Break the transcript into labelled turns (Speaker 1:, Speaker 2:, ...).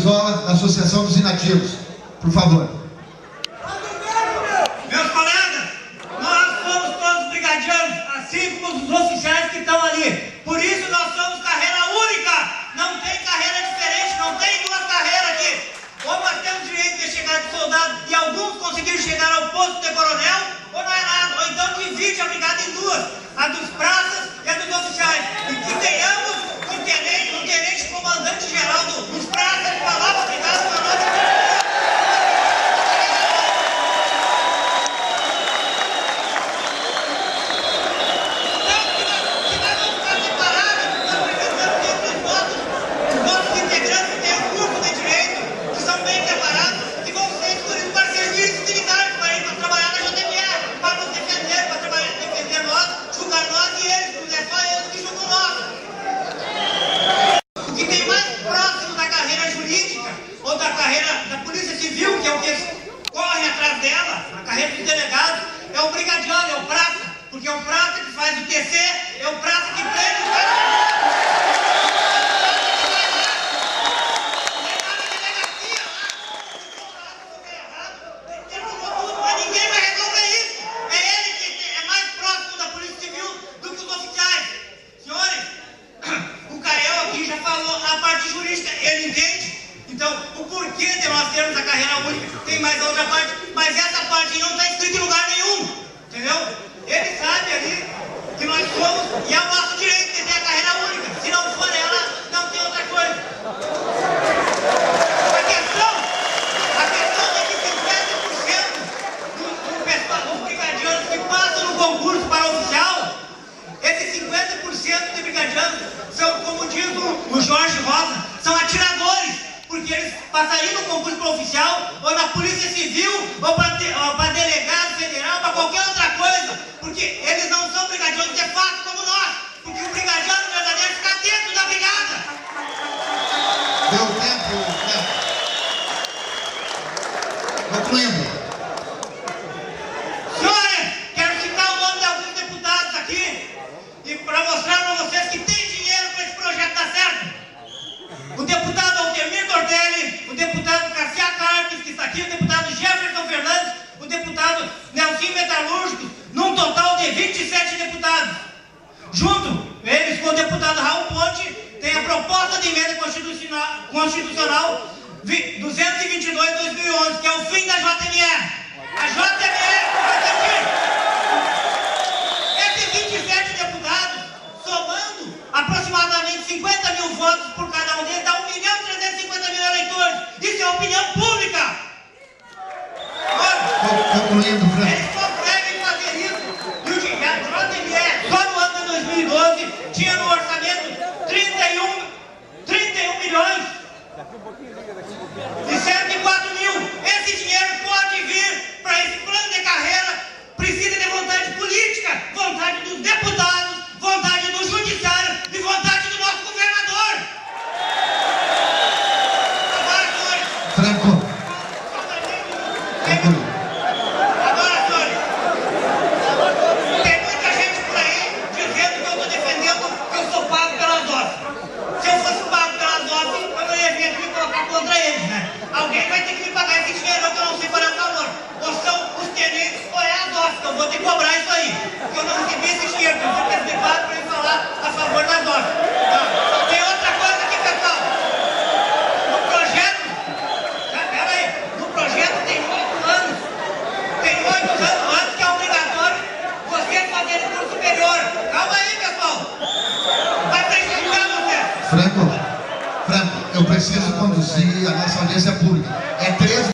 Speaker 1: Brizola, da Associação dos Inativos. Por favor.
Speaker 2: Meus colegas, nós somos todos brigadianos, assim como os oficiais que estão ali. Por isso nós somos carreira única. Não tem carreira diferente, não tem duas carreiras aqui. Ou nós temos direito de chegar de soldado e alguns conseguiram chegar ao posto de coronel, ou não é nada. Ou então divide a brigada em duas, a dos praças e a dos oficiais. E que tenhamos um tenente comandante geral dos praças para lá para a brigada para nós. Porque é o praça que faz o TC, é o praça que prende o cara. Mas ninguém vai resolver isso. É ele que é mais próximo da Polícia Civil do que os oficiais. Senhores, o Cael aqui já falou a parte jurídica, ele entende. Então, o porquê de nós termos a carreira única, tem mais a outra parte, mas essa parte não está escrita em lugar nenhum. Entendeu? Ele sabe ali que nós somos, e é o nosso direito de ter a carreira única. Se não for ela, não tem outra coisa. A questão é que 50% dos brigadianos que passam no concurso para oficial, esses 50% de brigadianos são, como diz o Jorge Rosa, são atiradores, porque eles passariam no concurso para oficial, ou na Polícia Civil, ou para delegado federal, para qualquer outra coisa. Porque eles não são brigadianos de fato como nós. Porque o brigadiano verdadeiro fica dentro da brigada.
Speaker 1: Deu tempo, né? Concluindo.
Speaker 2: Senhores, quero citar o nome de alguns deputados aqui e para mostrar para vocês que tem dinheiro para esse projeto dar certo. O deputado Altemir Tortelli, o deputado Cassia Carpes, que está aqui, o deputado Jefferson Fernandes, o deputado Nelson Metalúrgico, num total de 27 deputados. Junto, eles com o deputado Raul Ponte, tem a proposta de emenda constitucional 222/2011, que é o fim da JMR. A JMR vai ter. Esses 27 deputados, somando aproximadamente 50 mil votos por cada um deles, dá 1.350.000 eleitores. Isso é opinião pública.
Speaker 1: Concluindo, Fran.
Speaker 2: Eles conseguem fazer isso. E o JMR, só no ano de 2012, tinha no orçamento 31 milhões e 104 mil. Esse dinheiro pode vir para esse plano de carreira. Precisa de vontade política, vontade dos deputados, vontade do judiciário e vontade do nosso governador. Agora, senhores.
Speaker 1: Franco.
Speaker 2: Agora, senhores. Tem muita gente por aí dizendo que eu estou defendendo que eu sou pago pelas doses. Se eu fosse pago pelas doses, eu não ia vir aqui me colocar contra eles, né? Alguém vai ter que me pagar esse dinheiro que eu não sei qual é o valor. Ou são os tenentes ou é a dose, que eu vou ter que cobrar isso aí. Porque eu não recebi esse dinheiro, eu vou ter que pagar para ele falar a favor das doses. Tá? Tem outra coisa aqui, pessoal. No projeto, pera aí, no projeto tem 8 anos. Tem 8 anos antes que é obrigatório vocês fazerem curso superior. Calma aí, pessoal. Vai prejudicar vocês.
Speaker 1: Franco, eu preciso conduzir a nossa audiência pública. É 13